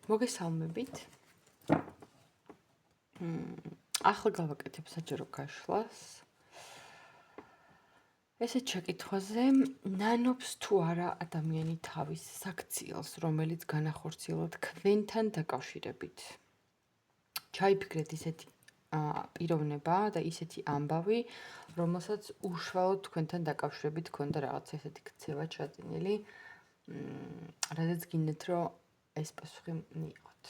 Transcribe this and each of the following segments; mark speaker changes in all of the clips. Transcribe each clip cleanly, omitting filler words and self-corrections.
Speaker 1: მოგესალმებით. ახლა გავაკეთებ საჯარო გაშლას. ესეთ შეკითხვაზე, ნანობს თუ არა ადამიანი თავის საქციელს, რომელიც განახორციელა თქვენთან დაკავშირებით. ჩაიფიქრეთ ისეთი პიროვნება და ისეთი ამბავი, რომელსაც უშუალოდ თქვენთან დაკავშირებით ქონდა რაღაც ესეთი ქცევა ჩაძინილი, რადგან გინდათ, რომ ეს პასუხი მიიღოთ.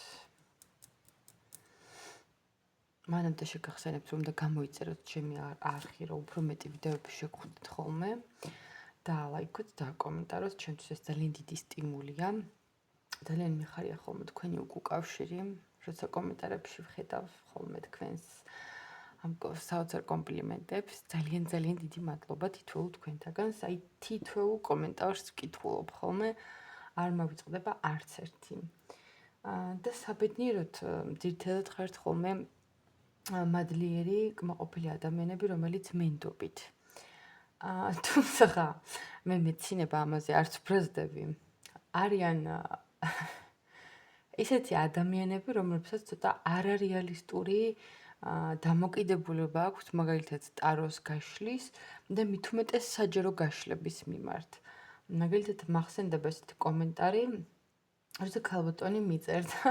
Speaker 1: მანამდე შეგახსენებთ, რომ და გამოიწეროთ ჩემი არხი, რომ უფრო მეტი ვიდეოები შეგხვდეთ ხოლმე და ლაიქოთ და კომენტაროთ, ჩემთვის ეს ძალიან დიდი სტიმულია. ძალიან მიხარია ხოლმე თქვენი უკავშირი, როცა კომენტარებში ვხედავ ხოლმე თქვენს ამ საოცარ კომპლიმენტებს. ძალიან დიდი მადლობა თითოეულ თქვენთაგან. აი თითოეულ კომენტარს ვკითხულობ ხოლმე, არ მოვიწყდება არც ერთი. და საბედნიეროდ ძირითადად ხართ ხოლმე მადლიერი, კმაყოფილი ადამიანები, რომელიც მენდობით. თუმცა მე მეცინება ამაზე არც ვბრაზდები. არიან ისეთი ადამიანები, რომლებსაც ცოტა არარეალისტური დამოკიდებულება აქვს, მაგალითად ტაროს გაშლის და მით უმეტეს საჯარო გაშლების მიმართ. მაგალითად მახსენდება ესეთი კომენტარი, როცა ქალბატონი მიწერდა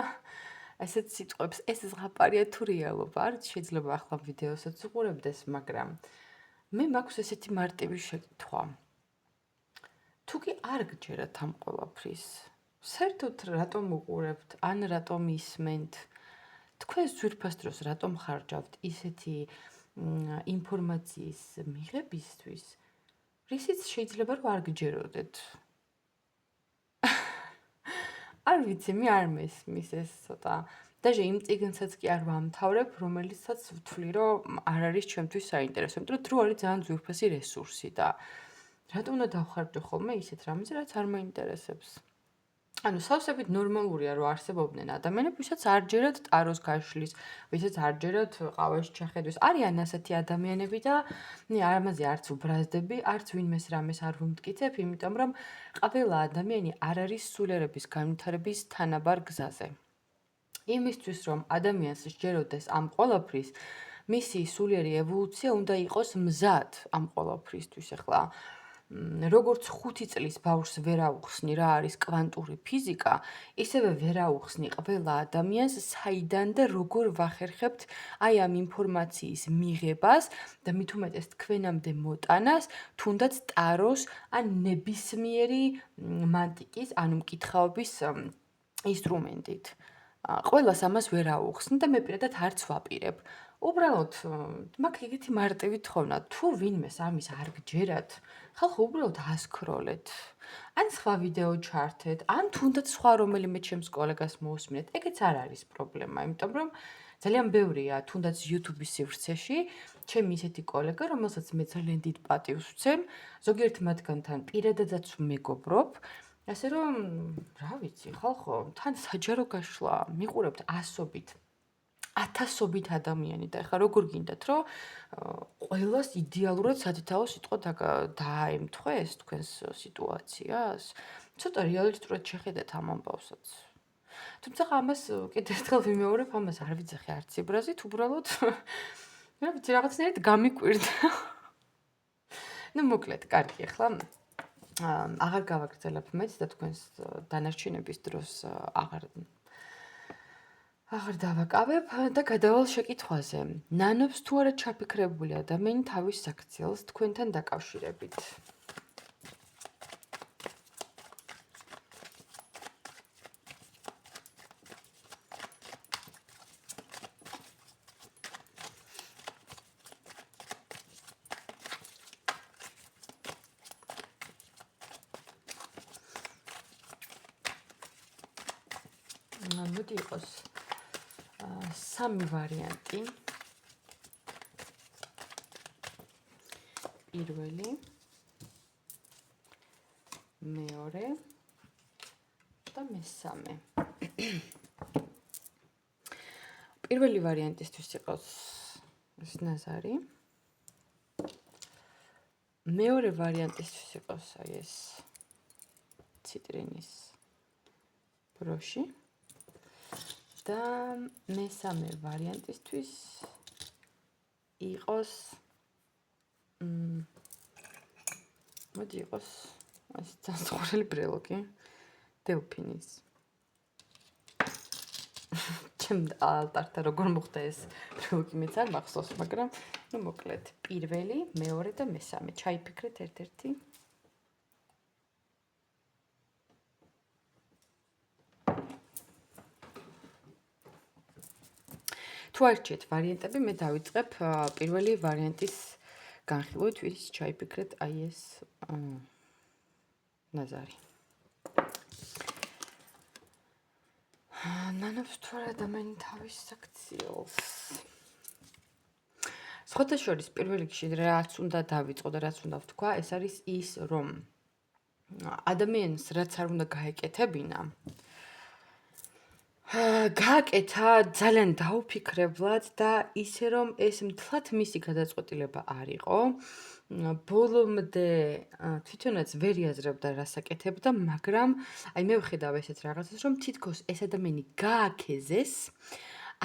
Speaker 1: ესეთ სიტყვებს, ეს ზღაპარია თუ რეალობა, არც შეიძლება ახლა ვიდეოსაც უყურებდეს, მაგრამ მე მაქვს ესეთი მარტივი შეკითხვა. თუ კი არ გჯერათ ამ ყველაფრის, საერთოდ რატომ უყურებთ, ან რატომ ისმენთ? თქვენს ძვირფას დროს რატომ ხარჯავთ ისეთი ინფორმაციის მიღებისთვის, რისიც შეიძლება რომ არ გჯეროდეთ? არ ვიცი, მე არ მესმის ეს ცოტა. დაჟე იმ წიგნსაც კი არ ვამთავრებ, რომელიცაც ვთვლი, რომ არ არის ჩემთვის საინტერესო, იმიტომ რომ დრო არის ძალიან ძვირფასი რესურსი და რატომ უნდა დავხარჯო ხოლმე ისეთ რამეზე, რაც არ მაინტერესებს? ანუ სავსებით ნორმალურია, რომ არსებობდნენ ადამიანები, ვისაც არ ჯერათ ტაროს გაშლის, ვისაც არ ჯერათ ყავაში ჩახედვის. არიან ასეთი ადამიანები და ამაზე არც ვბრაზდები, არც ვინმეს რამეს არ ვიმტკიცებ, იმიტომ რომ ყველა ადამიანი არ არის სულიერების განვითარების თანაბარ გზაზე. იმისთვის, რომ ადამიანს სჯეროდეს ამ ყველაფრის, მისი სულიერი ევოლუცია უნდა იყოს მზად ამ ყველაფრისთვის. ახლა როგორც 5 წლის ბავშვს ვერ აუხსნი რა არის კვანტური ფიზიკა, ისევე ვერ აუხსნი ყველა ადამიანს საიდან და როგორ ვახერხებთ აი ამ ინფორმაციის მიღებას და მით უმეტეს თქვენამდე მოტანას, თუნდაც ტაროს ან ნებისმიერი მანტიკის, ანუ მკითხაობის ინსტრუმენტით. ყველას ამას ვერ აუხსნი და მე პირადად არც ვაპირებ. უბრალოდ მაქვს ეგეთი მარტივი თხოვნა, თუ ვინმეს ამის არ გჯერათ, ხალხო უბრალოდ ასკროლეთ. ან სხვა ვიდეო ჩართეთ, ან თუნდაც სხვა რომელიმე ჩემს კოლეგას მოусმინეთ. ეგეც არ არის პრობლემა, იმიტომ რომ ძალიან ბევრია თუნდაც YouTube-ის სივრცეში ჩემი ისეთი კოლეგა, რომელსაც მე ძალიან დიდ პატივს ვცემ, ზოგიერთ მათგანთან პირადადაც ვმეგობრობ. ასე რომ, რა ვიცი, ხალხო, თან საჯარო გაშლა, მიყურებთ ასობით, ათასობით ადამიანი და ეხლა როგორ გინდათ, რომ ყველას იდეალურად სადითაო სიტყვა დააემთხვეს თქვენს სიტუაციას? ცოტა რეალისტურად შეხედეთ ამ ამბავსაც. თუმცა ამას კიდევ ერთხელ ვიმეორებ, ამას არ ვიცახი არც იბრაზით, უბრალოდ რა ვიცი, რაღაცნაირად გამიკვირდა. ნუ მოკლედ, კარგი, ახლა აღარ გავაგრძელებ მეც და თქვენს დანარჩენების დროს აღარ დავაკავებ და გადავალ შეკითხვაზე. ნანობს თუ არა ჩაფიქრებული ადამიანი თავის საქციელს თქვენთან დაკავშირებით? მოდი იყოს სამი ვარიანტი. პირველი, მეორე და მესამე. პირველი ვარიანტისთვის იყოს ეს ნაზარი. მეორე ვარიანტისთვის იყოს აი ეს ციტრინის ბროში. და მესამე ვარიანტისთვის იყოს მოდი იყოს ეს ძაღლი ბრელოკი დელფინის ჩემ ალტართან როგორ მოხდა ეს ბრელოკი მეც არ მახსოვს მაგრამ ნუ მოკლედ პირველი მეორე და მესამე ჩაიფიქრეთ ერთ-ერთი თუ არჩიეთ ვარიანტები მე დავიწყებ პირველი ვარიანტის განხილვით ვის ჩაიფიქრეთ აი ეს ნაზარი ნანობს თუ არა ადამიანი თავის საქციელს სხვათა შორის პირველ რიგში რაც უნდა დავიწყო და რაც უნდა ვთქვა ეს არის ის რომ ადამიანს რაც არ უნდა გაეკეთებინა გააკეთა ძალიან დაუფიქრებლად და ისე რომ ეს მთლად მისი გადაწყვეტილება არ იყო ბოლომდე თვითონაც ვერ იაზრებდა რას აკეთებდა მაგრამ აი მე ვხედავ ესეთ რაღაცას რომ თითქოს ეს ადამიანი გააქეზეს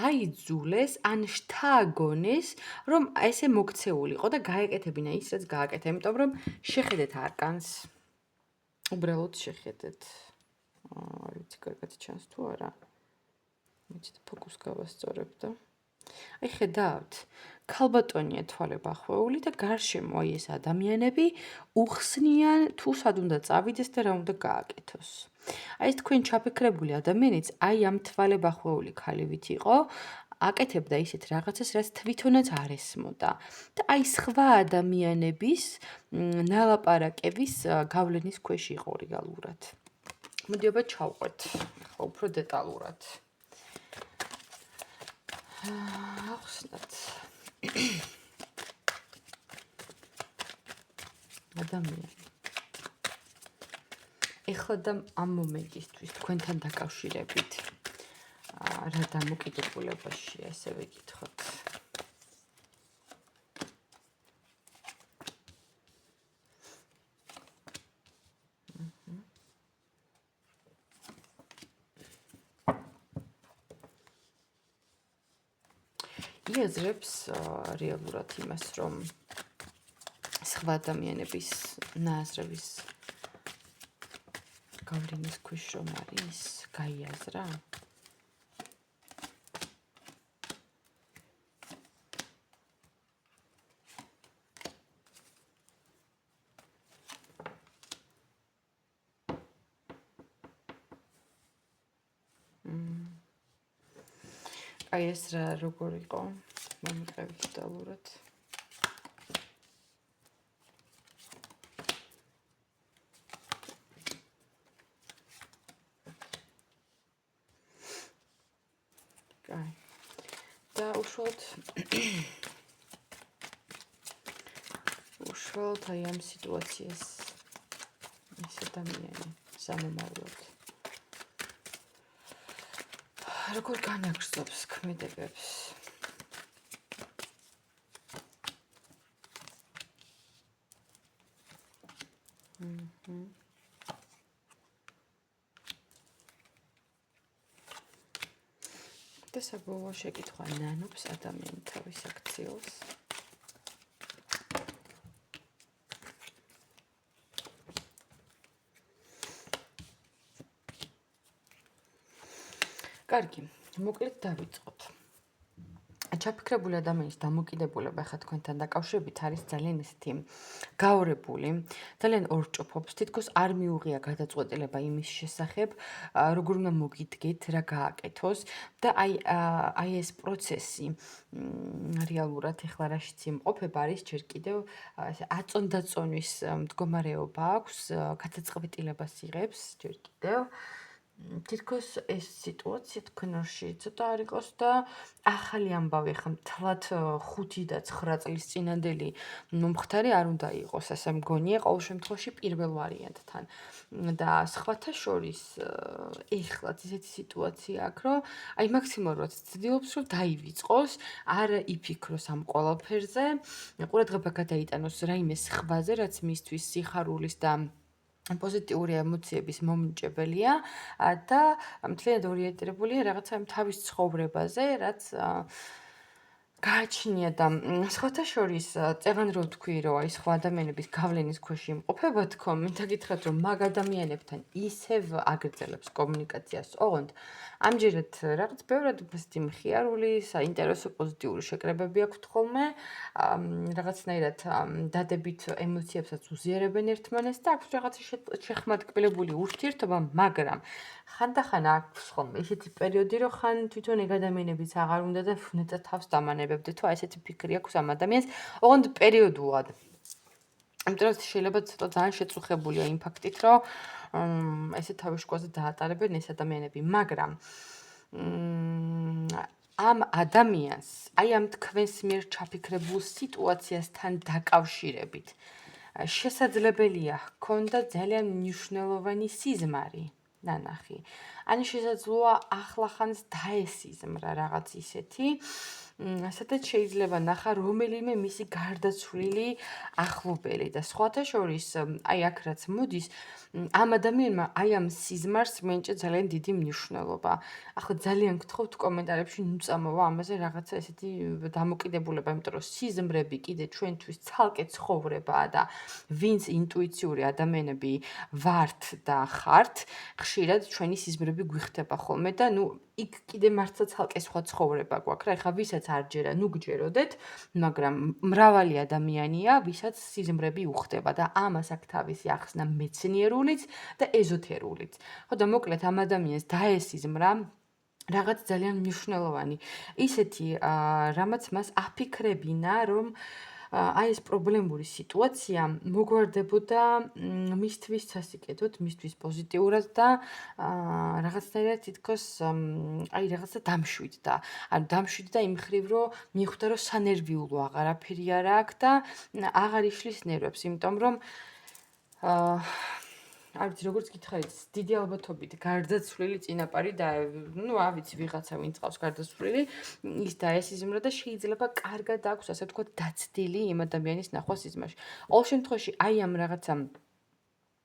Speaker 1: აიძულეს ან შთააგონეს რომ ესე მოქცეულიყო და გაეკეთებინა ის რაც გააკეთა იმიტომ რომ შეხედეთ არკანს უბრალოდ შეხედეთ არ ვიცი კარგად ჩანს თუ არა მეც ფოკუს გავასწორებ და აი ხედავთ ქალბატონია თვალებ ახვეული და გარშემო აი ეს ადამიანები უხსნიან თუ სად უნდა წავიდეს და რა უნდა გააკეთოს აი ეს თქვენ ჩაფიქრებული ადამიანიც აი ამ თვალებ ახვეული ქალივით იყო აკეთებდა ისეთ რაღაცას რაც თვითონაც არ ესმოდა და აი სხვა ადამიანების ნალაპარაკების გავლენის ქვეშ იყო რეალურად მოდი აბა ჩავყვეთ ახლა უფრო დეტალურად ახსნათ ადამიანი ეხლა და ამ მომენტისთვის თქვენთან დაკავშირებით რა დამოკიდებულებაშია ესე ვეკითხოთ იაზრებს რეალურად იმას რომ სხვა ადამიანების ნაზრების გავლენის ქვეშ რომ არის გაიაზრა აი ეს რა როგორ იყო მომიყევი დეტალურად კაი და უშუალოდ აი ამ სიტუაციას ეს ადამიანი სამომავლოდ როგორ განაგრძობს ქმედებებს და საბოლოო შეკითხვა ნანობს ადამიანი თავის აქციელს კარგი, მოკლედ დავიწყოთ. ჩაფიქრებული ადამიანის დამოკიდებულება ხა თქვენთან დაკავშირებით არის ძალიან ისეთი გაორებული, ძალიან ორჭოფობს, თითქოს არ მიუღია გადაწყვეტილება იმის შესახებ, როგორ უნდა მოგიდგეთ, რა გააკეთოს და აი ეს პროცესი რეალურად ეხლა რაშიც იმყოფება არის ჯერ კიდევ ესე აწონდაწონვის მდგომარეობა აქვს, გადაწყვეტილებას იღებს ჯერ კიდევ თითქოს ეს სიტუაცია თქვენში ცოტა არ იყოს და ახალი ამბავი ხა მთლად 5 და 9 წლის წინანდელი მომხდარი არ უნდა იყოს ასე მგონია ყოველ შემთხვევაში პირველ ვარიანტთან და სხვათა შორის ეხლა ისეთი სიტუაცია აქვს რომ აი მაქსიმალურად ცდილობს რომ დაივიწყოს არ იფიქროს ამ ყველაფერზე ყურადღება გადაიტანოს რაიმე სხვაზე რაც მისთვის სიხარულის და პოზიტიური ემოციების მომნიჭებელია და მთლიანად ორიენტირებულია რაღაცა იმ თავის ცხოვრებაზე, რაც გააჩნია და სხვათა შორის წეღან რო ვთქვი, რომ აი სხვა ადამიანების გავლენის ქვეშ იმყოფება თქო, მინდა გითხრათ, რომ მაგ ადამიანებთან ისევ აგრძელებს კომუნიკაციას. ოღონდ ამჯერად რაღაც ბევრად უფრო მხიარული, საინტერესო პოზიტიური შეკრებები აქვთ ხოლმე, რაღაცნაირად დადებით ემოციებსაც უზიარებენ ერთმანეთს და აქვს რაღაცა შეხმატკბილებული ურთიერთობა, მაგრამ ხანდახან აქვს ხოლმე ისეთი პერიოდი, რომ ხან თვითონ ეგ ადამიანებიც აღარ უნდა და ნეტარ თავს დამანებებდე, თუ აი ესეთი ფიქრი აქვს ამ ადამიანს, ოღონდ პერიოდულად. იმიტომ რომ შეიძლება ცოტა ძალიან შეწუხებულია იმ ფაქტით, რომ ესე თავის შუაზე დაატარებენ ეს ადამიანები, მაგრამ ამ ადამიანს, აი ამ თქვენს მიერ ჩაფიქრებულ სიტუაციასთან დაკავშირებით შესაძლებელია ჰქონდა ძალიან მნიშვნელოვანი სიზმარი, ნანახი. ან შესაძლოა ახლახანს დაესიზმრა რაღაც ისეთი, სადაც შეიძლება ნახა რომელიმე მისი გარდაცვლილი ახლობელი და სხვათა შორის აი აქ რაც მოდის ამ ადამიანმა აი ამ სიზმარს მიენჭა ძალიან დიდი მნიშვნელობა. ახლა ძალიან გთხოვთ კომენტარებში ნუ წამოვა ამაზე რაღაცა ესეთი დამოკიდებულება, იმიტომ რომ სიზმრები კიდე ჩვენთვის ცალკე ცხოვრებაა და ვინც ინტუიციური ადამიანები ვართ და ხართ, ხშირად ჩვენი სიზმრები გვიხდება ხოლმე და ნუ იქ კიდე მართლა ცალკე სხვა ცხოვრება გვაქვს რა. ეხლა ვისაც არ ჯერა, ნუ გჯეროდეთ, მაგრამ მრავალი ადამიანია, ვისაც სიზმრები უხდება და ამას აქ თავისი ახსნა მეცნიერულიც და ეზოთერულიც. ხო და მოკლედ ამ ადამიანს დაესიზმრა რაღაც ძალიან მნიშვნელოვანი. ისეთი, რამაც მას აფიქრებინა, რომ აი ეს პრობლემური სიტუაცია მოგვარდებოდა მისთვის სასიკეთოდ, მისთვის პოზიტიურად და რაღაცნაირად თითქოს აი რაღაცა დამშვიდდა. ანუ დამშვიდდა იმ მხრივ, რომ მიხვდა, რომ სანერვიულო აღარაფერი არ აქვს და აღარ იშლის ნერვებს, იმიტომ რომ არ ვიცი, როგორც გითხარით, დიდი ალბათობით გარდაცვლილი წინაპარი და ნუ არ ვიცი, ვიღაცა ვინც ყავს გარდაცვლილი, ის დაესიზმრა და შეიძლება კარგად აქვს, ასე ვთქვათ, დაცდილი იმ ადამიანის ნახვა სიზმარში. ყოველ შემთხვევაში, აი ამ რაღაცა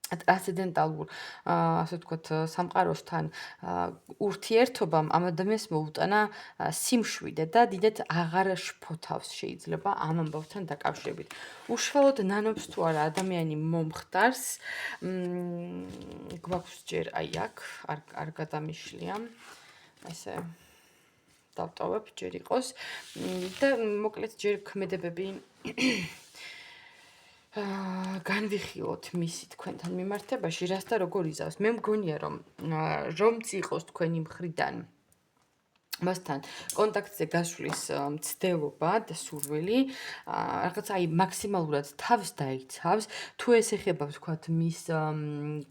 Speaker 1: ტრანსცენდენტალურ, ასე ვთქვათ, სამყაროსთან ურთიერთობამ ამ ადამიანს მოუტანა სიმშვიდე და დიდად აღარ შფოთავს შეიძლება ამ ამბავთან დაკავშირებით. უშუალოდ ნანობს თუ არა ადამიანი მომხდარს, გვაქვს ჯერ აი აქ, არ გადამიშლია, ესე დავტოვებ, ჯერ იყოს და მოკლედ ჯერ ქმედებები განვიხილოთ მისი თქვენთან მიმართებაში, რას და როგორ იზავს. მე მგონია, რომც იყოს თქვენი მხრიდან მასთან კონტაქტზე გასვლის მცდელობა და სურვილი, რაღაც აი მაქსიმალურად თავს დაიცავს, თუ ეს ეხება ვთქვათ მის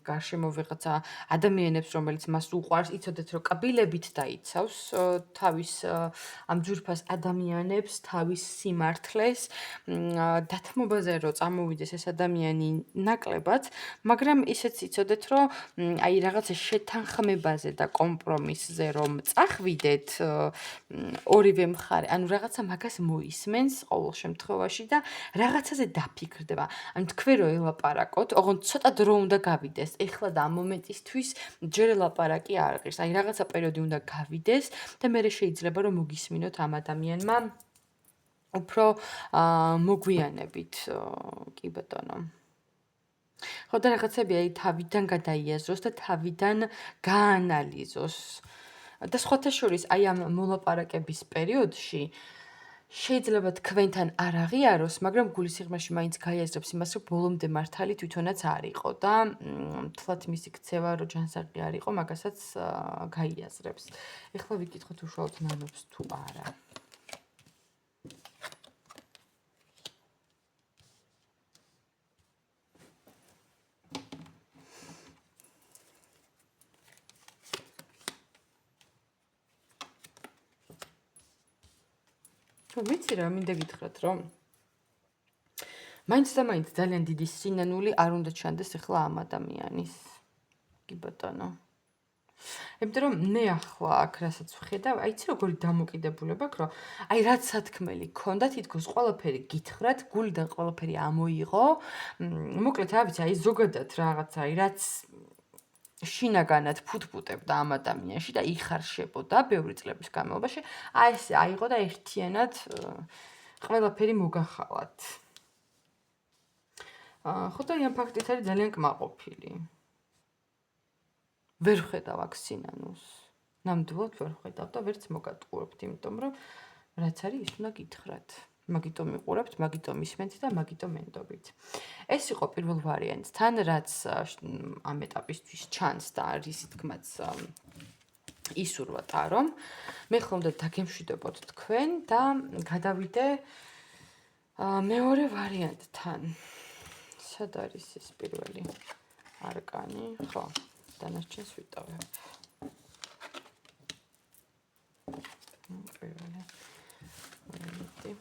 Speaker 1: გარშემო ვიღაცა ადამიანებს, რომელიც მას უყვარს, იცოდეთ, რომ კბილებით დაიცავს თავის ამ ძვირფას ადამიანებს, თავის სიმართლეს, დათმობაზე რომ წამოვიდეს ეს ადამიანი ნაკლებად, მაგრამ ისეც იცოდეთ, რომ აი რაღაცა შეთანხმებაზე და კომპრომისზე რომ წახვიდეთ ორივე მხარე, ანუ რაღაცა მაგას მოისმენს ყოველ შემთხვევაში და რაღაცაზე დაფიქრდება. ანუ თქვენ რო ელაპარაკოთ, ოღონდ ცოტა დრო უნდა გავიდეს. ეხლა და ამ მომენტისთვის ჯერ ელაპარაკი არ ღირს. აი რაღაცა პერიოდი უნდა გავიდეს და მერე შეიძლება რომ მოგისმინოთ ამ ადამიანმა უფრო მოგვიანებით, კი ბატონო. ხო და რაღაცები აი თავიდან გადაიაზროს და თავიდან გაანალიზოს. და სხვათა შორის აი ამ მოლაპარაკების პერიოდში შეიძლება თქვენთან არ აღიაროს, მაგრამ გულისიღრმეში მაინც გაიაზრებს იმას, რომ ბოლომდე მართალი თვითონაც არ იყო და თლათ მისი ქცევა რო ჯანსაღი არ იყო, მაგასაც გაიაზრებს. ეხლა ვიკითხოთ უშუალოდ ნანობს თუ არა. ვიცი რა, მინდა გითხრათ, რომ მაინც და მაინც ძალიან დიდი სინანული არ უნდა ჩანდეს ეხლა ამ ადამიანის. კი ბატონო. იმიტომ რომ მე ახლა აქ რასაც ვხედავ, აი იცი როგორი დამოკიდებულება აქვს, რომ აი რაც სათქმელი გქონდა, თითქოს ყველაფერი გითხრათ, გულიდან ყველაფერი ამოიღო. მოკლედ, რა ვიცი, აი ზოგადად რაღაცა, აი რაც შინაგანად ფუტფუტებდა ამ ადამიანში და იხარშებოდა ბევრი წლების განმავლობაში, აი ესე აიღო და ერთიანად ყველაფერი მოგახალათ. ხუთი ამ ფაქტით არის ძალიან კმაყოფილი. ვერ ხედავ აქ სინანულს. ნამდვილად ვერ ხედავ და ვერც მოგატყუებთ, იმიტომ რომ რაც არის ის უნდა გითხრათ. მაგიტომ მიყურებთ, მაგიტომ ისმენთ და მაგიტომ ენდობით. ეს იყო პირველ ვარიანტს. თან რაც ამ ეტაპისთვის ჩანს და არის თქმაც ისურვა ტარომ, მე ხომ და დაგემშვიდობოთ თქვენ და გადავიდე მეორე ვარიანტთან. სად არის ეს პირველი არკანი? ხო, დანარჩენს ვიტოვებ. პირველი ვარიანტი.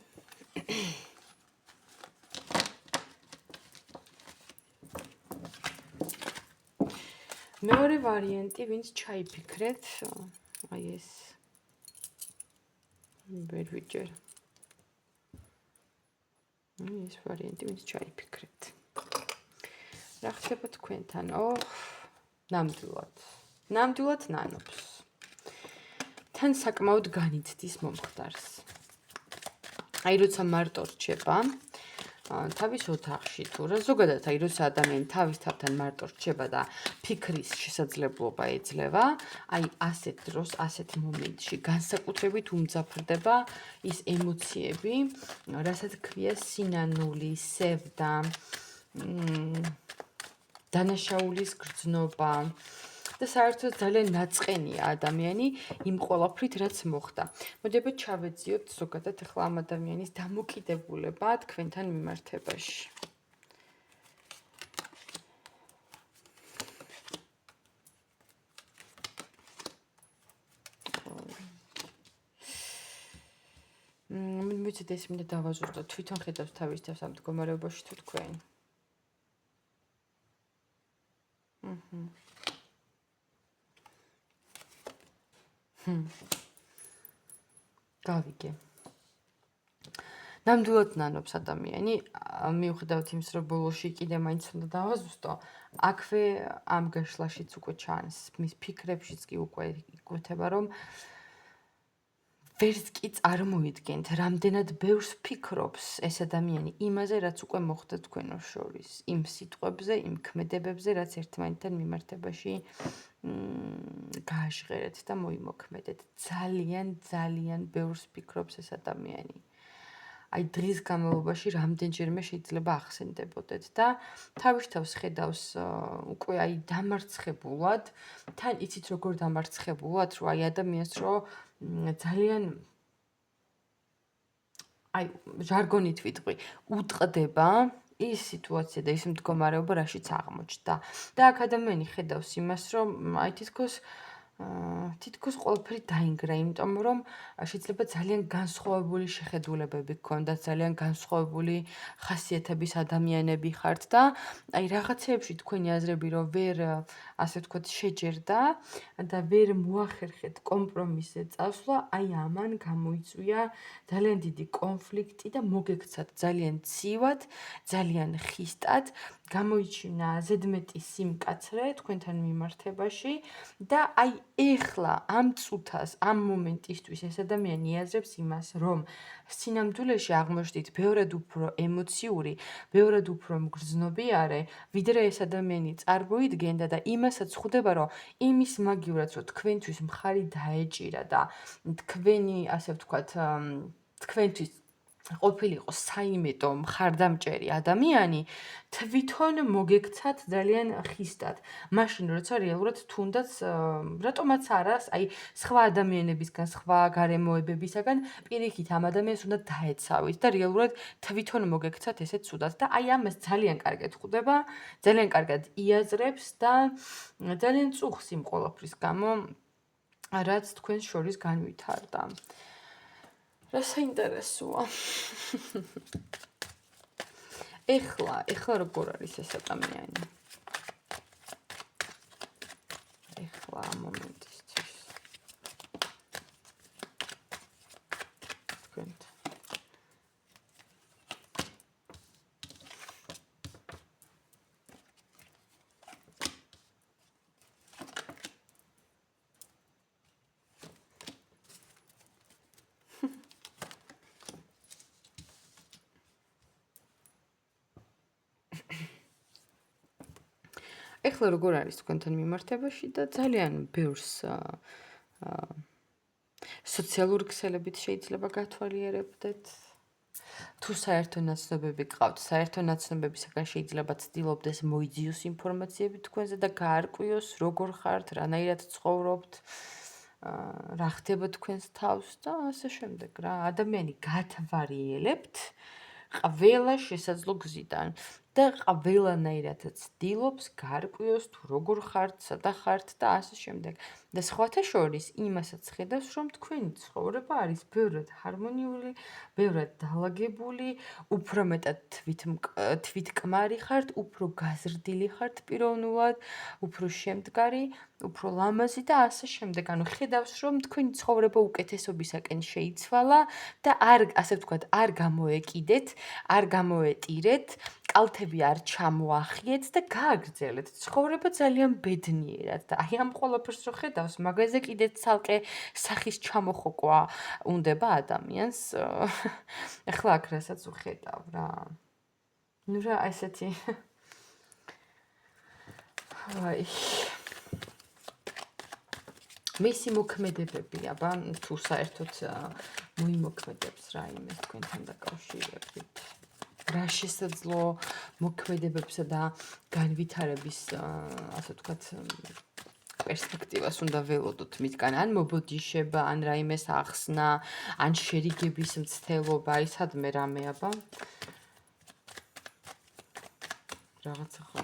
Speaker 1: მეორე ვარიანტი, ვინც ჩაიფიქრეთ, აი ეს ვერ ვიჯერ. ეს ვარიანტი, ვინც ჩაიფიქრეთ. რა ხდება თქვენთან? ნამდვილად ნანობს. თან საკმაოდ განიცდის მომხდარს. აი როცა მარტო რჩება, თავის ოთახში თუ რა ზოგადად აი როცა ადამიანი თავის თავთან მარტო რჩება და ფიქრის შესაძლებლობა ეძლევა, აი ასეთ დროს, ასეთ მომენტში განსაკუთრებით უმძაფრდება ის ემოციები, რასაც ქვია სინანული, სევდა, დანაშაულის გრძნობა და საერთოდ ძალიან ნაწყენია ადამიანი იმ ყველაფრით, რაც მოხდა. მოდიებთ ჩავეძიოთ ზოგადად ახლა ამ ადამიანის დამოკიდებულება თქვენთან მიმართებაში. მიცეთ ეს მინდა დავაზუსტოთ, თვითონ ხედავს თავის თავს ამ მდგომარეობაში თუ თქვენ. გავიგე. ნამდვილად ნანობს ადამიანი, მიუხედავად იმის, რომ ბოლოში კიდე მაინც უნდა დავაზუსტო, აქვე ამ გაშლაშიც უკვე ჩანს, მის ფიქრებშიც კი უკვე იკვეთება, რომ ვერც კი წარმოიდგენთ, რამდენად ბევრს ფიქრობს ეს ადამიანი იმაზე, რაც უკვე მოხდა თქვენო შორის, იმ სიტყვებზე, იმ ქმედებებზე, რაც ერთმანეთთან მიმართებაში გააჟღერეთ და მოიმოქმედეთ. ძალიან ბევრს ფიქრობს ეს ადამიანი. აი დღის განმავლობაში რამდენჯერმე შეიძლება ახსენდებოდეთ და თავის თავს ხედავს უკვე აი დამარცხებულად, თან იცით როგორ დამარცხებულად, რომ აი ადამიანს რომ ძალიან აი ჟარგონით ვიტყვი, უტყდება ის სიტუაცია და ის მდგომარეობა, რაშიც აღმოჩნდა. და აქ ადამიანი ხედავს იმას, რომ აი თითქოს ყველაფერი დაინგრა, იმიტომ რომ შეიძლება ძალიან განსხვავებული შეხედულებები გქონდათ, ძალიან განსხვავებული ხასიათების ადამიანები ხართ და აი რაღაცეებში თქვენი აზრები რომ ვერ ასე ვთქვათ შეჯერდა და ვერ მოახერხეთ კომპრომისზე წასვლა, აი ამან გამოიწვია ძალიან დიდი კონფლიქტი და მოგექცათ ძალიან ცივად, ძალიან ხისტად, გამოიჩინა ზედმეტი სიმკაცრე თქვენთან მიმართებაში და აი ეხლა ამ წუთას, ამ მომენტისთვის ეს ადამიანი იაზრებს იმას, რომ სინამდვილეში აღმოჩნდით ბევრად უფრო ემოციური, ბევრად უფრო მგრძნობიარე, ვიდრე ეს ადამიანი წარმოიდგენდა და იმასაც ხვდება, რომ იმის მაგივრად, რომ თქვენთვის მხარი დაეჭირა და თქვენი, ასე ვთქვათ, თქვენთვის ყოფილიყო საიმედო მხარდამჭერი ადამიანი, თვითონ მოგექცათ ძალიან ხისტად. მაშინ როცა რეალურად თუნდაც რატომაც არას, აი სხვა ადამიანებისგან, სხვა გარემოებებისაგან პირიქით ამ ადამიანს უნდა დაეცავით და რეალურად თვითონ მოგექცათ ესე ცუდად და აი ამას ძალიან კარგად ხვდება, ძალიან კარგად იაზრებს და ძალიან წუხს იმ ყველაფრის გამო, რაც თქვენს შორის განვითარდა. რა საინტერესოა. ეხლა როგორ არის ეს ადამიანი? ეხლა ახლა ამ მომენტისთვის. თქვენ ეხლა როგორ არის თქვენთან მიმართებაში და ძალიან ბევრს სოციალური ქსელებით შეიძლება გათვალიერებდეთ. თუ საერთო ნაცნობები გყავთ, საერთო ნაცნობებისგან შეიძლება ცდილობდეს მოიძიოს ინფორმაციები თქვენზე და გაარკვიოს, როგორ ხართ, რანაირად ცხოვრობთ, რა ხდება თქვენს თავს და ასე შემდეგ რა. ადამიანი გათვალიერებთ ყველა შესაძლო გზიდან და ყველანაირად ცდილობს გაარკვიოს თუ როგორ ხართ, სადა ხართ და ასე შემდეგ. და სხვათა შორის იმასაც ხედავს, რომ თქვენი ცხოვრება არის ბევრად ჰარმონიული, ბევრად დალაგებული, უფრო მეტად თვითკმარი ხართ, უფრო გაზრდილი ხართ პიროვნულად, უფრო შემდგარი, უფრო ლამაზი და ასე შემდეგ. ანუ ხედავს, რომ თქვენი ცხოვრება უკეთესობისაკენ შეიცვალა და ასე ვთქვათ, არ გამოეკიდეთ, არ გამოეტირეთ, კალთები არ ჩამოახიეთ და გააგრძელეთ ცხოვრება ძალიან ბედნიერად და აი ამ ყველაფერს რო ხედავს, მაგაზე კიდე ცალკე სახის ჩამოხოკვა უნდება ადამიანს. ახლა აქ რასაც ვხედავ რა. ნუ რა ესეთი აი მისი მოქმედებები, აბა თუ საერთოდ მოიმოქმედებს რაიმე თქვენთან დაკავშირებით. რა შესაძლო მოქმედებებსა და განვითარების, ასე ვთქვათ, პერსპექტივას უნდა ველოდოთ მისგან, ან მობოდიშება, ან რაიმეს ახსნა, ან შერიგების მცდელობა, აი სადმე რამე აბა. რაღაცა ხო.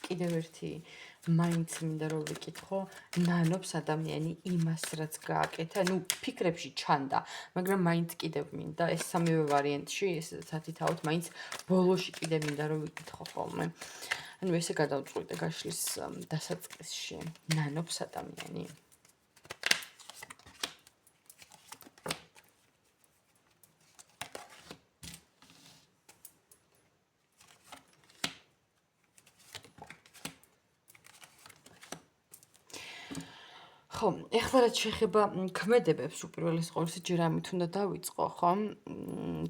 Speaker 1: კიდევ ერთი მაინც მინდა რომ ვიკითხო, ნანობს ადამიანი იმას, რაც გააკეთა, ნუ ფიქრებში ჩანდა, მაგრამ მაინც კიდევ მინდა ეს სამივე ვარიანტში, ეს სათითაოდ მაინც ბოლოში კიდევ მინდა რომ ვიკითხო ხოლმე. ანუ ესე გადავწყვიტე გაშლის დასაწყისში, ნანობს ადამიანი. ხო, ეხლა რაც შეეხება ქმედებებს, უპირველეს ყოვლისა ჯერ ამით უნდა დავიწყო, ხო?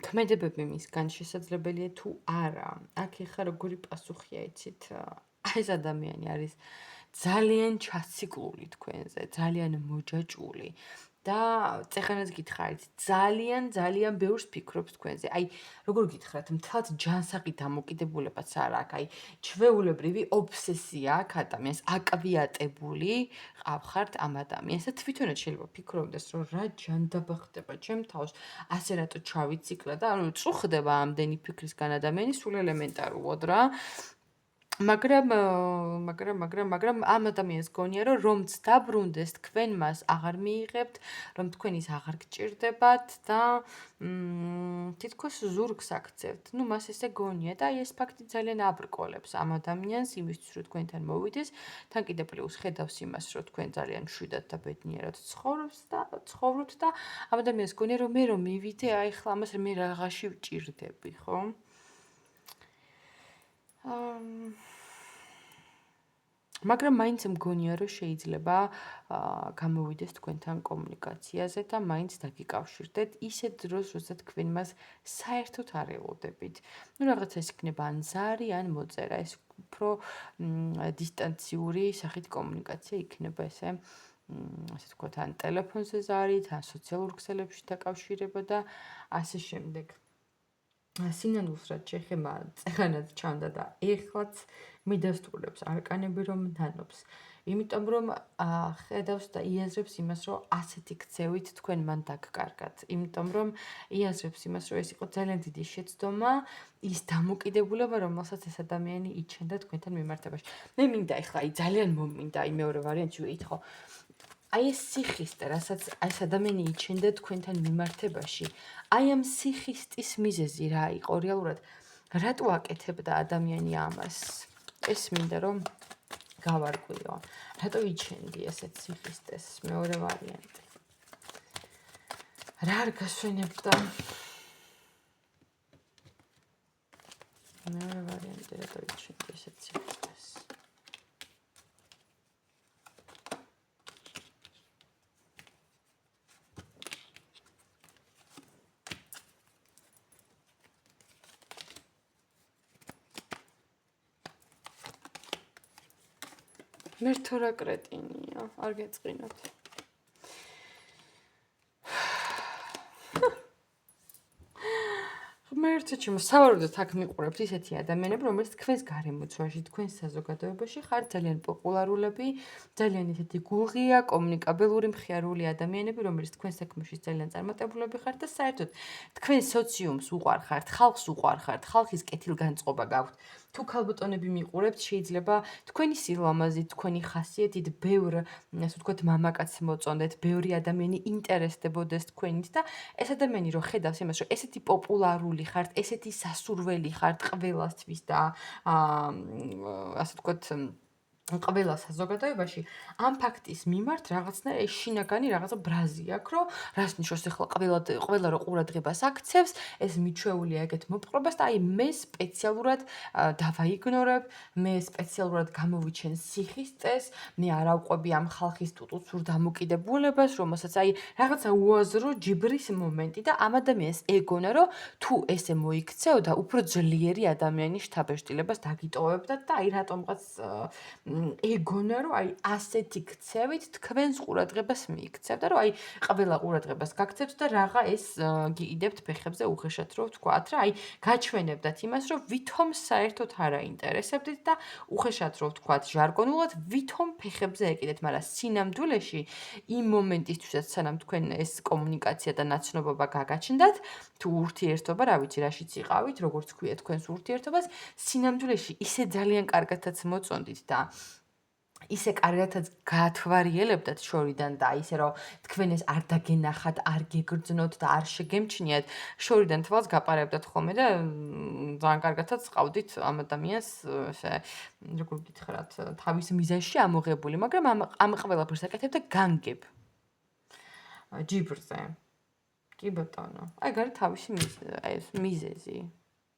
Speaker 1: ქმედებები მისგან შესაძლებელია თუ არა. აქ ეხლა როგორი პასუხია იცით? აი ეს ადამიანი არის ძალიან ჩაციკლული თქვენზე, ძალიან მოჯაჭვული და წეხანაც გითხარით, ძალიან ბევრს ფიქრობს თქვენზე. აი, როგორ გითხრათ, მთლად ჯანსაღი დამოკიდებულებაც არ აქვს. აი, ჩვეულებრივი ობსესია აქვს ადამიანს, აკვიატებული ყავხართ ამ ადამიანს და თვითონაც შეიძლება ფიქრობდეს, რომ რა ჯანდაბა ხდება ჩემ თავს, ასე რატო ჩავიციკლე და ანუ წუხდება ამდენი ფიქრისგან ადამიანი სულ ელემენტარულად რა. მაგრამ ამ ადამიანს გონია, რომ რომც დაბრუნდეს, თქვენ მას აღარ მიიღებთ, რომ თქვენ ის აღარ გჭირდებათ და თითქოს ზურგს აქცევთ. ნუ მას ესე გონია და აი ეს ფაქტი ძალიან აბრკოლებს ამ ადამიანს იმისთვის, რომ თქვენთან მოვიდეს, თან კიდე პლუს ხედავს იმას, რომ თქვენ ძალიან მშვიდად და ბედნიერად ცხოვრობთ და ამ ადამიანს გონია, რომ მე რომ მივიდე, აი ხლა ამას მე რაღაცი ვჭირდები, ხო? მაგრამ მაინც მგონია, რომ შეიძლება გამოვიდეს თქვენთან კომუნიკაციაზე და მაინც დაგიკავშირდეთ ისეთ დროს, როცა თქვენ მას საერთოდ არ ელოდებით. ნუ რაღაცა ეს იქნება ან ზარი, ან მოწერა, ეს უფრო დისტანციური სახით კომუნიკაცია იქნება ესე. ასე ვთქვათ, ან ტელეფონზე ზარით, ან სოციალურ ქსელებში დაკავშირება და ასე შემდეგ. სინანულს რაც შეეხება, წეხანაც ჩანდა და ეხლაც მიდასტურებს არკანები რომ ნანობს. იმიტომ რომ ხედავს და იაზრებს იმას, რომ ასეთი ქცევით თქვენ მან დაგკარგათ. იმიტომ რომ იაზრებს იმას, რომ ეს იყო ძალიან დიდი შეცდომა, ის დამოკიდებულება, რომელსაც ეს ადამიანი იჩენდა თქვენთან მიმართებაში. მე მინდა ეხლა ძალიან მომინდა მეორე ვარიანტში ვეითხოვ. აი ეს სიხისტე, რასაც ეს ადამიანი იჩენდა თქვენთან მიმართებაში, აი ამ სიხისტის მიზეზი რა იყო რეალურად? რატო აკეთებდა ადამიანი ამას? ეს მინდა რომ გავარკვიო. რატო იჩენდი ესეთ სიხისტეს? მეორე ვარიანტი. რა არ გასვენებდა? მეორე ვარიანტი, რატო იჩენდი ესეთ სიხისტეს? მე რთო რა კრეტინია, არ გეწყინოთ. მე ერთში სავარაუდოდ აქ მიყურებთ ისეთი ადამიანები, რომელიც თქვენს გარემოცვაში, თქვენს საზოგადოებაში ხართ ძალიან პოპულარულები, ძალიან ისეთი გულღია, კომუნიკაბელური, მხიარული ადამიანები, რომელიც თქვენ საქმეში ძალიან წარმატებულები ხართ და საერთოდ თქვენ სოციუმს უყვარხართ, ხალხს უყვარხართ, ხალხის კეთილგანწყობა გაქვთ. თუ ქალბატონები მიყურებთ, შეიძლება თქვენი სილამაზით, თქვენი ხასიათით ბევრ, ასე ვთქვათ, მამაკაცს მოწონდეთ, ბევრი ადამიანი ინტერესდებოდეს თქვენით და ეს ადამიანი რო ხედავს იმას, რომ ესეთი პოპულარული ხართ, ესეთი სასურველი ხართ ყველასთვის და ასე ვთქვათ, ყველა საზოგადოებაში ამ ფაქტის მიმართ რაღაცნაირი შინაგანი რაღაცა ბრაზი აქვს, რომ რას ნიშნავს ახლა ყველა რო ყურადღებას აქცევს, ეს მიჩვეულია ეგეთ მოპყრობას და აი მე სპეციალურად დავაიგნორებ, მე სპეციალურად გამოვიჩენ სიხისტეს, მე არ ავყვები ამ ხალხის ტუტუცურ დამოკიდებულებას, რომელსაც აი რაღაცა უაზრო ჯიბრის მომენტი და ამ ადამიანს ეგონა, რომ თუ ესე მოიქცეოდა, უფრო ძლიერი ადამიანის შთაბეჭდილებას დაგიტოვებდა და აი რატომღაც ეგონა, რომ აი ასეთი ქცევით თქვენს ყურადღებას მიიქცევდა, რომ აი ყველა ყურადღებას გაქცევთ და რაღა ეს გიიდებთ ფეხებზე უხეშად რო ვთქვათ რა, აი გაჩვენებდათ იმას, რომ ვითომ საერთოდ არ აინტერესებდით და უხეშად რო ვთქვათ ჟარგონულად, ვითომ ფეხებზე ეკიდეთ, მაგრამ სინამდვილეში იმ მომენტისთვისაც სანამ თქვენ ეს კომუნიკაცია და ნაცნობობა გაგაჩნდათ, თუ ურთიერთობა, რა ვიცი, რაშიც იყავით, როგორც ქვია თქვენს ურთიერთობას, სინამდვილეში ისე ძალიან კარგათაც მოწონდით და ისე კარგათაც გაათვალიერებდათ შორიდან და ისე რომ თქვენ ეს არ დაგენახათ, არ გეგრძნოთ და არ შეგემჩნიათ, შორიდან თვალს გაპარებდათ ხოლმე და ძალიან კარგათაც ყავდით ამ ადამიანს ესე როგორ გითხრათ, თავის მიზანში ამოღებული, მაგრამ ამ ყველაფერს აკეთებდა განგებ. ჯიბრზე. კი ბატონო. აი გარი თავისი მიზეზი.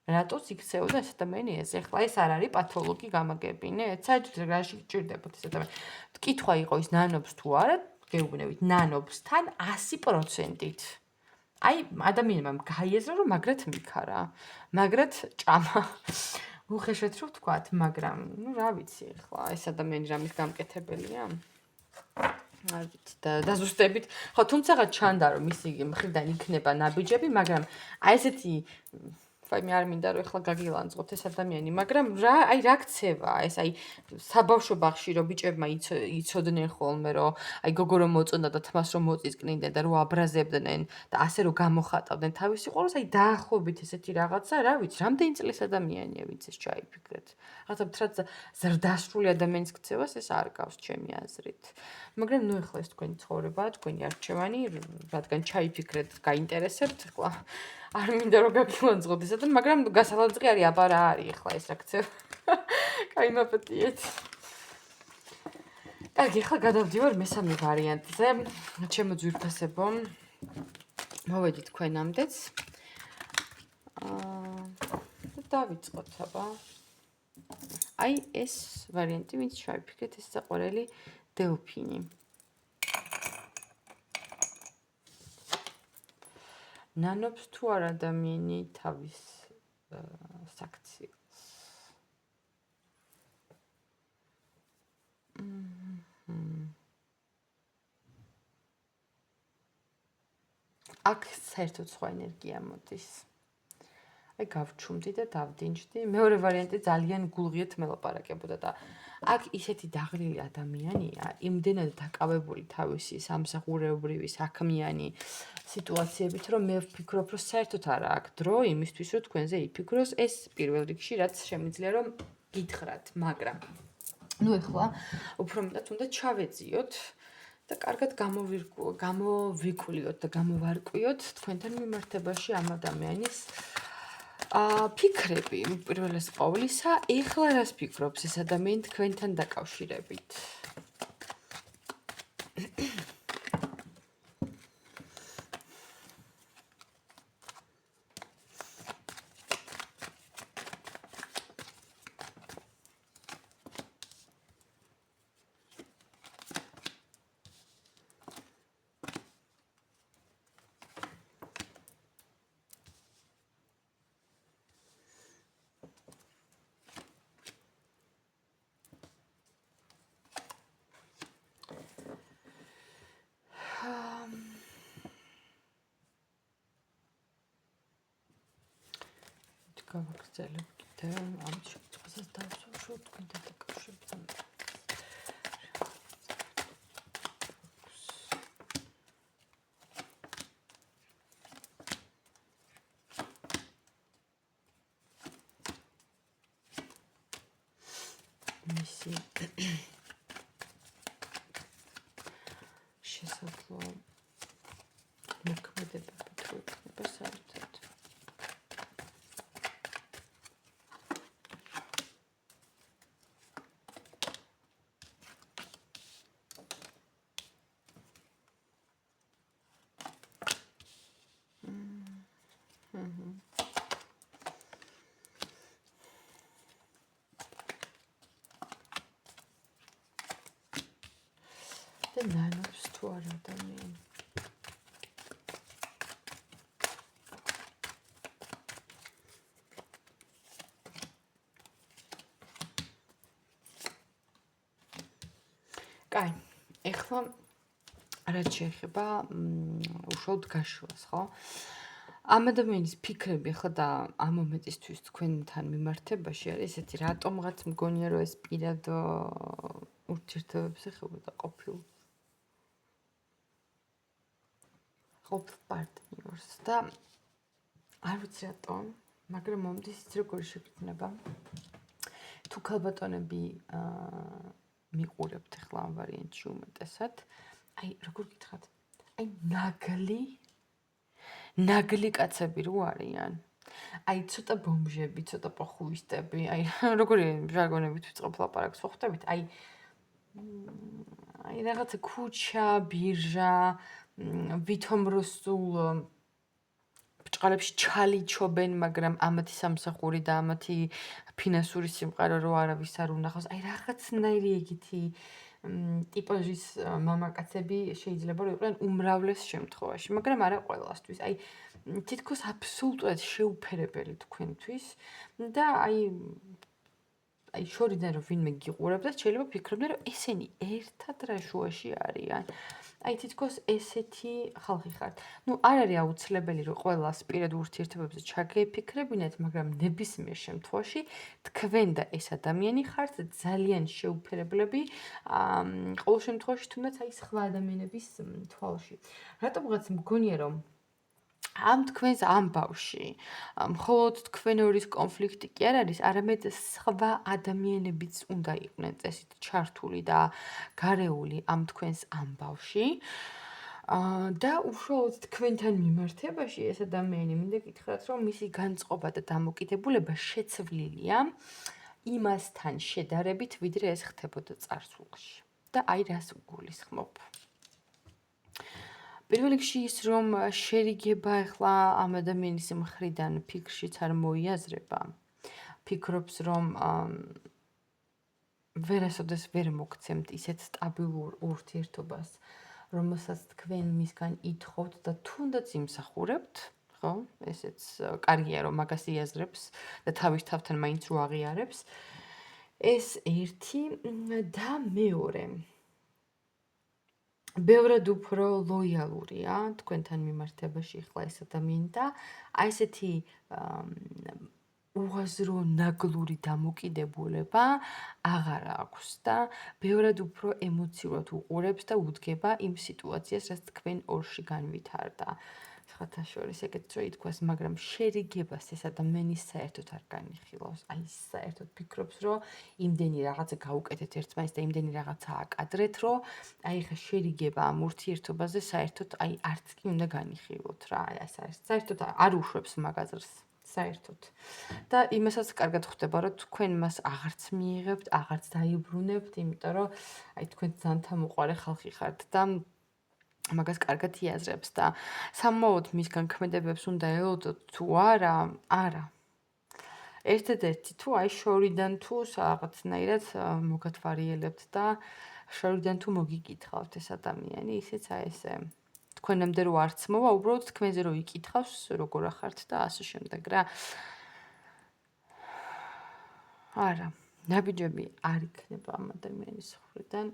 Speaker 1: რატოს იქცეოდა ეს ადამიანი ეს? ეხლა ეს არ არის პათოლოგი გამაგებინეთ? საერთოდ რაში გჭირდებათ ეს ადამიანი? კითხვა იყო ის ნანობს თუ არა? გეუბნებით, ნანობსთან 100%-ით. აი ადამიანმა გაიაზრა რომ მაგრად მიქარა, მაგრად ჭამა. უხეშად რო ვთქვათ, მაგრამ ნუ რა ვიცი ეხლა ეს ადამიანი რამის გამკეთებელია? არ ვიცი და დაზუსტებით. ხო, თუმცა ჩანდა რომ მისი მხრიდან იქნება ნაბიჯები, მაგრამ აი ესეთი მე არ მინდა რომ ეხლა გაგილანძღოთ ეს ადამიანი, მაგრამ აი რა ქცევა ეს აი საბავშვო ბაღში რომ ბიჭებმა იცოდნენ ხოლმე რომ აი გოგო რომ მოწონდა და თმას რომ მოწისკნიდნენ და რომ აბრაზებდნენ და ასე რომ გამოხატავდნენ თავის სიყვარულს, აი დაახლოებით ესეთი რაღაცა, რა ვიცი, რამდენი წლის ადამიანია ვინც ეს ჩაიფიქრეთ. რაღაცა თრად ზრდასრული ადამიანის ქცევას ეს არ გავს ჩემი აზრით. მაგრამ ნუ ეხლა ეს თქვენი ცხოვრებაა, თქვენი არჩევანი, რადგან ჩაიფიქრეთ, გაინტერესებთ, ეხლა არ მინდა რომ გაგილანძღოთ ეს ადამიანი, მაგრამ გასალანძღი არის, აბა რა არის ეხლა ეს რა ქცევა. კაი მაპატიეთ. კარგი, ეხლა გადავდივარ მესამე ვარიანტზე. ჩემო ძვირფასებო, მოვედით თქვენამდეც. დავიწყოთ აბა. აი ეს ვარიანტი, ვინც ჩაიფიქრეთ, ეს საყვარელი დელფინი. ნანობს თუ არ ადამიანი თავის საქციელს. აქ საერთოდ სხვა ენერგია მოდის. აი გავჩუმდი და დავდინჯდი. მეორე ვარიანტი ძალიან გულღიეთ მელაპარაკებოდა და აქ ისეთი დაღლილი ადამიანია, იმდენად დაკავებული თავისი სამსახურეობრივი საქმიანი სიტუაციებით, რომ მე ვფიქრობ, რომ საერთოდ არა აქვს დრო იმისთვის, რომ თქვენზე იფიქროს ეს პირველ რიგში, რაც შემიძლია რომ გითხრათ, მაგრამ ნუ ეხლა უფრო მეტად უნდა ჩავეძიოთ და კარგად გამოვიკვლიოთ და გამოვარკვიოთ თქვენთან მიმართებაში ამ ადამიანის ფიქრები პირველეს ყოვლისა, ეხლა რას ფიქრობს ეს ადამიანი თქვენთან დაკავშირებით? გავაგრძელებ კიდევ ამ შეფასებას დავსვავ თქვენთან დაკავშირებით. მისი შესაძლო მოქმედებები თუ იქნება საერთოდ და ნანობს თუ არა ადამიანი. კაი, ეხლა რაც შეეხება უშუალოდ გაშლას, ხო? ამ ადამიანის ფიქრები ახლა და ამ მომენტისთვის თქვენთან მიმართებაში არის ესეთი, რატომღაც მგონია რომ ეს პირად ურთიერთობებზე ხებოდა ყოფილ პარტნიორს და არ ვიცი რატომ, მაგრამ მომდის ის როგორი შეფიქრება. თუ ქალბატონები მიყურებთ ახლა ამ ვარიანტში უმეტესად, აი როგორ გითხრათ, აი ნაგლი კაცები რო არიან. აი ცოტა ბომჟები, ცოტა პოხუისტები, აი როგორი ჟარგონებით ვიწყებ ლაპარაკს, ხო ხვდებით? აი რაღაცა ქუჩა, ბირჟა, ვითომ რო სულ ბჭყალებში ჩალიჩობენ, მაგრამ ამათი სამსახური და ამათი ფინანსური სიმყარო რო არავის არ უნახავს. აი რაღაცნაირი ეგეთი ტიპაჟის მამაკაცები შეიძლება რომ იყვნენ უმრავლეს შემთხვევაში, მაგრამ არა ყველასთვის. აი თითქოს აბსოლუტურად შეუფერებელი თქვენთვის და აი შორიდან რომ ვინმე გიყურებდა, შეიძლება ფიქრობდნენ რომ ესენი ერთად რა შუაში არიან. აი თითქოს ესეთი ხალხი ხართ. ნუ არ არის აუცილებელი რომ ყველას პირად ურთიერთობებზე ჩაგეფიქრებინეთ, მაგრამ ნებისმიერ შემთხვევაში თქვენ და ეს ადამიანი ხართ ძალიან შეუფერებლები, ყოველ შემთხვევაში თუნდაც აი სხვა ადამიანების თვალში. რატომღაც მგონია რომ ამ თქვენს ამბავში მხოლოდ თქვენ ორის კონფლიქტი კი არ არის, არამედ სხვა ადამიანებიც უნდა იყვნენ წესით ჩართული და გარეული ამ თქვენს ამბავში. და უშუალოდ თქვენთან მიმართებაში ეს ადამიანი მინდა გითხრათ, რომ მისი განწყობა და დამოკიდებულება შეცვლილია იმასთან შედარებით, ვიდრე ეს ხდებოდა წარსულში. და აი რას გულისხმობ. პირველ რიგში ის რომ შერიგება ახლა ამ ადამიანის მხრიდან ფიქრშიც არ მოიაზრება. ფიქრობს რომ ვერასოდეს ვერ მოგცემთ ისეთ სტაბილურ ურთიერთობას, რომელსაც თქვენ მისგან ითხოვთ და თუნდაც იმსახურებთ, ხო? ესეც კარგია რომ მაგას იაზრებს და თავის თავთან მაინც რო აღიარებს. ეს ერთი და მეორე ბევრად უფრო ლოიალურია თქვენთან მიმართებაში ახლა ეს ადამიანი და აი ესეთი უაზრო ნაგლური დამოკიდებულება აღარ აქვს და ბევრად უფრო ემოციურად უყურებს და უდგება იმ სიტუაციას, რაც თქვენ ორში განვითარდა. სხვათა შორის ეგეც რო ითქვას, მაგრამ შერიგებას ეს ადამიანი საერთოდ არ განიხილავს. აი საერთოდ ფიქრობს, რომ იმდენი რაღაცა გაუკეთეთ ერთმანეთს და იმდენი რაღაცა აკადრეთ, რომ აი ხა შერიგება ამ ურთიერთობაზე საერთოდ აი არც კი უნდა განიხილოთ რა. აი ეს არის საერთოდ არ უშვებს მაგაზრს. საერთოდ. და იმასაც კარგად ხვდება, რომ თქვენ მას აღარც მიიღებთ, აღარც დაიბრუნებთ, იმიტომ რომ აი თქვენ ძალიან თამოყარე ხალხი ხართ და მაგას კარგად იაზრებს და სამმაოდ მისგან ქმედებებს უნდა ელოდოთ თუ არა, არა. ერთადერთი თუ აი შორიდან თუ რაღაცნაირად მოგათვალიერებთ და შორიდან თუ მოგიკითხავთ ეს ადამიანი, ისეც აი ესე თქვენამდე რო არც მოვა, უბრალოდ თქვენზე რო იკითხავს, როგორ ახართ და ასე შემდეგ რა. არა, ნაბიჯები არ იქნება ამ ადამიანის მხრიდან.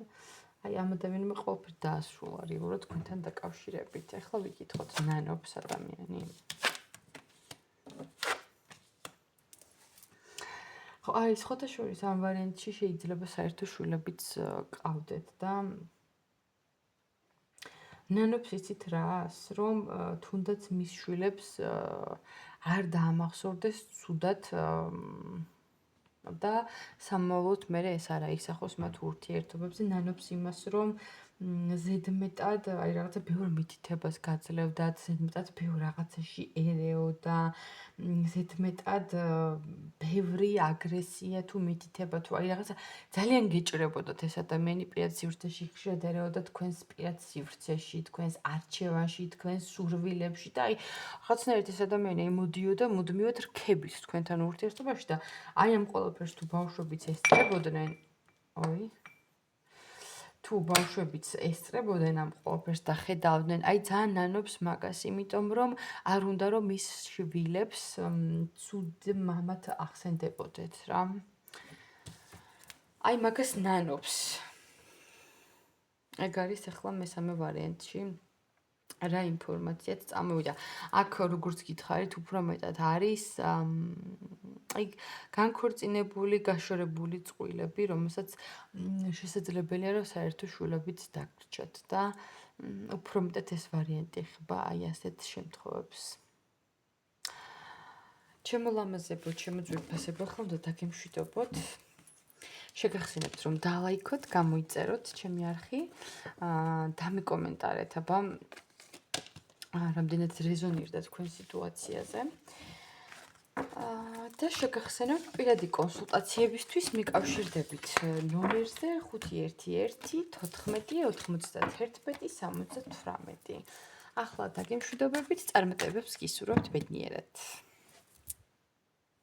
Speaker 1: აი ამ ადამიანმა ყველაფერი დაასრულა რეალურად თქვენთან დაკავშირებით. ეხლა ვიკითხოთ ნანობს ადამიანი. ხო, აი სხვათა შორის ამ ვარიანტში შეიძლება საერთო შვილებიც ყავდეთ და ნანობს იცით რას, რომ თუნდაც მის შვილებს არ დაამახსოვრდეს ცუდად და სამმავლოდ მე ეს არა ისახოს მათ ურთიერთობებზე, ნანობს იმას, რომ ზედმეტად აი რაღაცა ბევრ მითითებას გაძლევდა, ზედმეტად ბევრ რაღაცაში ერეოდა, ზედმეტად ბევრი აგრესია თუ მითითება თუ აი რაღაცა ძალიან გეჭრებოდათ ეს ადამიანი პირად სივრცეში ხშირად ერეოდა თქვენს პირად სივრცეში, თქვენს არჩევანში, თქვენს სურვილებში და აი რაღაცნაირად ეს ადამიანი მოდიოდა მუდმივად რქების თქვენთან ურთიერთობაში და აი ამ ყველაფერს თუ ბავშვებიც ესწრებოდნენ, თუ ბავშვებიც ესწრებოდნენ ამ ყველაფერს და ხედავდნენ, აი ძალიან ნანობს მაგას, იმიტომ რომ არ უნდა რომ მის შვილებს ცუდ მამად ახსენდებოდეთ რა. აი მაგას ნანობს. ეგ არის ახლა მესამე ვარიანტში. რა ინფორმაციაც წამოვიდა. აქ როგორც გითხარით, უფრო მეტად არის აი განქორწინებული, გაშორებული წყვილები, რომელსაც შესაძლებელია, რომ საერთო შვილებიც დაგრჩათ და უფრო მეტად ეს ვარიანტი ეხება აი ასეთ შემთხვევებს. ჩემო ლამაზებო, ჩემო ძვირფასებო, ახლა უნდა დაგემშვიდობოთ. შეგახსენებთ, რომ დალაიქოთ, გამოიწეროთ ჩემი არხი, დამიკომენტარეთ, აბა რამდენად რეზონირდა თქვენ სიტუაციაზე. და შეგახსენებთ პირადი კონსულტაციებისთვის მიკავშირდებით ნომერზე 511 14 91 78. ახლა დაგემშვიდობებით, წარმატებებს გისურვებთ ბედნიერად.